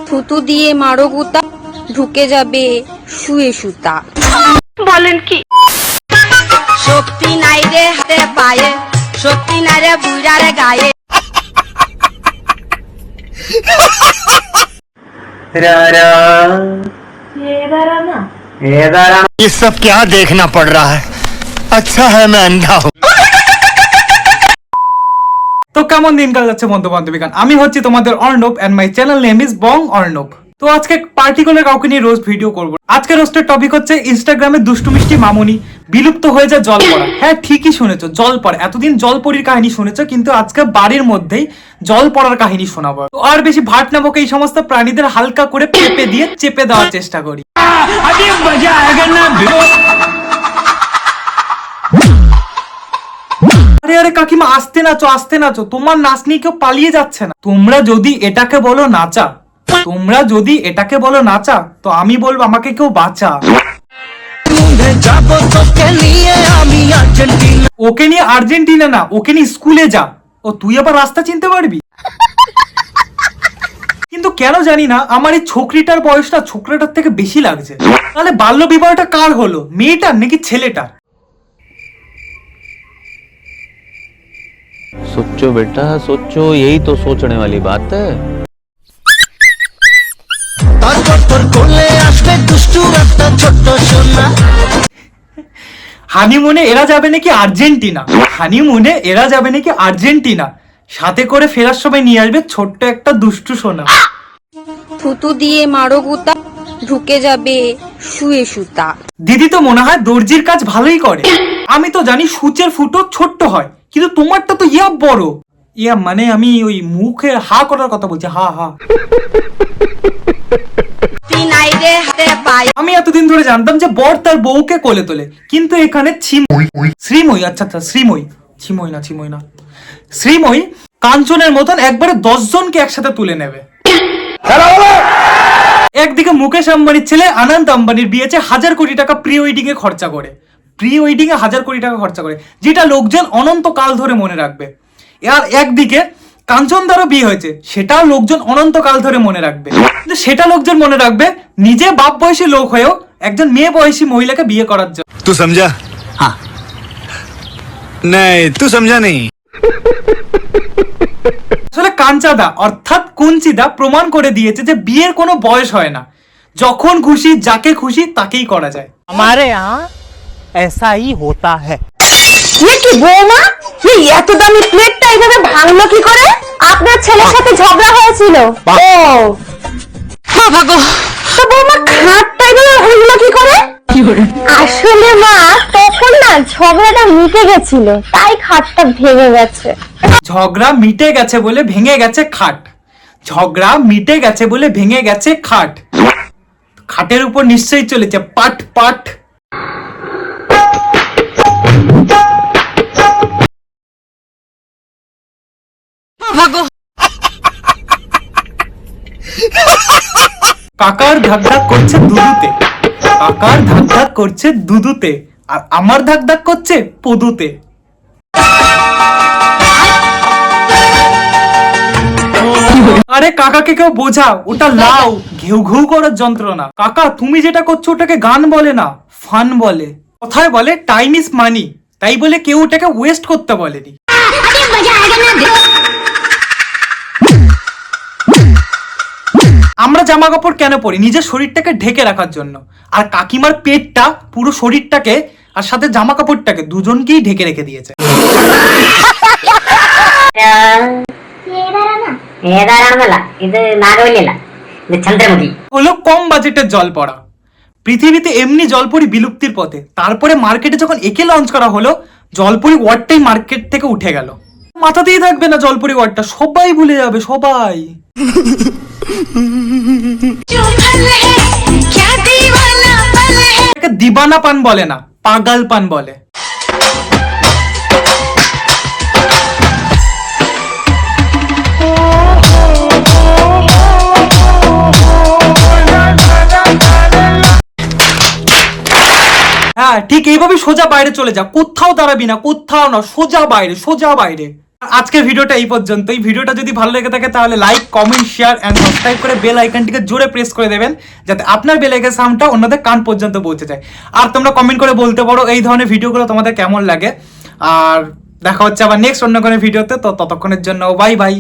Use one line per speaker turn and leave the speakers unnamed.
থুতু দিয়ে মারো গুতা, ঢুকে যাবে শুয়ে সুতা।
বলেন কি?
শক্তি নাই রে হাতে পায়ে, শক্তি নাই রে বুড়ারে গায়ে।
ये सब क्या देखना पड़ रहा है? अच्छा है मैं अंधा हूँ।
তো কেমন দিনকাল যাচ্ছে বন্ধু বান্ধবীগণ, আমি হচ্ছি তোমাদের Arnab and my channel name is Bong Arnab. তো আজকে পার্টিকুলার কাউকে নিয়ে রোজ ভিডিও করব। আজকে রোস্টের টপিক হচ্ছে ইনস্টাগ্রামে দুষ্টু মিষ্টি মামুনি বিলুপ্ত হয়ে যায় জল পড়া। হ্যাঁ ঠিকই শুনেছো, জল পড়া। এতদিন জলপরির কাহিনী শুনেছো, কিন্তু আজকে বাড়ির মধ্যেই জল পড়ার কাহিনী শোনাবো। তো আর বেশি ভাট না বকে এই সমস্ত প্রাণীদের হালকা করে পেপে দিয়ে চেপে দেওয়ার চেষ্টা করি। আরে আরে কাকিমা, আস্তে নাচো আস্তে নাচো, তোমার নাচ নিয়ে কেউ পালিয়ে যাচ্ছে না। তোমরা যদি এটাকে বলো নাচা, তোমরা যদি এটাকে বলো নাচা, তো আমি বলবো আমাকে কেউ বাঁচা। ওকে নিয়ে আর্জেন্টিনা না, ওকে নিয়ে স্কুলে যা। ও তুই আবার রাস্তা চিনতে পারবি? কিন্তু কেন জানি না আমার এই ছোকরিটার বয়সটা ছোকরাটার থেকে বেশি লাগছে। তাহলে বাল্য বিবাহটা কার হলো, মেয়েটার নাকি ছেলেটার?
सोचो बेटा सोचो, यही तो सोचने वाली बात है।
হানিমুনে এরা যাবে নাকি আর্জেন্টিনা, হানিমুনে এরা যাবে নাকি আর্জেন্টিনা। সাথে করে ফেরার সময় নিয়ে আসবে ছোট্ট একটা দুষ্টু সোনা।
থুতু দিয়ে মারো গুতা, ঢুকে যাবে শুয়ে সুতা।
দিদি তো মনে হয় দর্জির কাজ ভালোই করে। আমি তো জানি সূচের ফুটো ছোট্ট হয়, কিন্তু তোমারটা তো ইয়া বড়। ইয়া মানে আমি ওই মুখে হা করার কথা বলছি, হা হা। আমি এতদিন ধরে জানতাম যে বর তার বউকে কোলে তোলে, কিন্তু এখানে শ্রীময়ী, আচ্ছা আচ্ছা শ্রীময়ী, ছিমই না শ্রীময়ী কাঞ্চনের মতন একবারে 10 জনকে একসাথে তুলে নেবে। একদিকে মুকেশ আম্বানির ছেলে আনন্দ আম্বানির বিয়েছে 1000 কোটি টাকা প্রি ওয়েডিং এ খরচা করে, প্রি ওয়েডিং এ 1000 কোটি টাকা খরচা করে, যেটা লোকজন অনন্তকাল ধরে মনে রাখবে। আর একদিকে কাঞ্চন দ্বারা বিয়ে হয়েছে, সেটাও লোকজন অনন্তকাল ধরে মনে রাখবে। কিন্তু সেটা লোকজন মনে রাখবে নিজে বাপ বয়সী লোক হয়েও একজন মেয়ে বয়সী মহিলাকে বিয়ে করার জন্য।
तू समझा? हाँ। नहीं तू समझा नहीं।
আসলে কাঞ্চাদা অর্থাৎ কুঞ্চিদা প্রমাণ করে দিয়েছে যে বিয়ের কোনো বয়স হয় না, যখন খুশি যাকে খুশি তাকেই করা যায়।
हमारे यहाँ ऐसा ही होता है।
ये কি বৌমা, এই এত দামি প্লেটটা এইভাবে ভাঙলো কি করে? আপনার ছেলের সাথে ঝগড়া হয়েছিল? ও ভাগো, তো বৌমা খাটটা এইভাবে ভাঙলো কি করে? আসলে মা তখন না ঝগড়াটা মিটে গেছিল, তাই খাটটা ভেঙে গেছে।
ঝগড়া মিটে গেছে বলে ভেঙে গেছে খাট, ঝগড়া মিটে গেছে বলে ভেঙে গেছে খাট। খাটের উপর নিশ্চয়ই চলেছে পাট পাট। কাকার ধাক ধাক করছে দুধুতে, কাকার ধাক ধাক করছে দুধুতে, আর আমার ধাক ধাক করছে পদুতে। আরে কাকাকে কেউ বোঝা, ওটা লাউ ঘেউ ঘেউ করার যন্ত্রণা। কাকা তুমি যেটা করছো ওটাকে গান বলে না, ফান বলে। কথায় বলে টাইম ইজ মানি, তাই বলে কেউ ওটাকে ওয়েস্ট করতে বলেনি। আমরা জামা কাপড় কেন পরি? নিজের শরীরটাকে ঢেকে রাখার জন্য। আর কাকিমার পেটটা পুরো শরীরটাকে আর সাথে জামা কাপড়টাকে দুজনকেই ঢেকে রেখে দিয়েছে। হলো কম বাজেটের জল পড়া। পৃথিবীতে এমনি জলপরি বিলুপ্তির পথে, তারপরে মার্কেটে যখন একে লঞ্চ করা হলো, জলপরি ওয়ার্ডটাই মার্কেট থেকে উঠে গেল। মাথাতেই থাকবে না জলপরি ওয়ার্ডটা, সবাই ভুলে যাবে, সবাই। দিবানা পান বলে না, পাগাল পান বলে। হ্যাঁ ঠিক এইভাবে সোজা বাইরে চলে যা, কোথাও দাঁড়াবি না, কোথাও না, সোজা বাইরে, সোজা বাইরে। আজকের ভিডিওটা এই পর্যন্ত। এই ভিডিওটা যদি ভালো লেগে থাকে তাহলে like, comment, share and subscribe করে বেল আইকনটিকে জোরে প্রেস করে দেবেন, যাতে আপনার বেল আইকনের সাউন্ডটা অন্যদের কান পর্যন্ত পৌঁছে যায়। আর তোমরা কমেন্ট করে বলতে পারো এই ধরনের ভিডিওগুলো তোমাদের কেমন লাগে। আর দেখা হচ্ছে আবার নেক্সট অন্য কোনো ভিডিওতে। তো ততক্ষণের জন্য বাই বাই।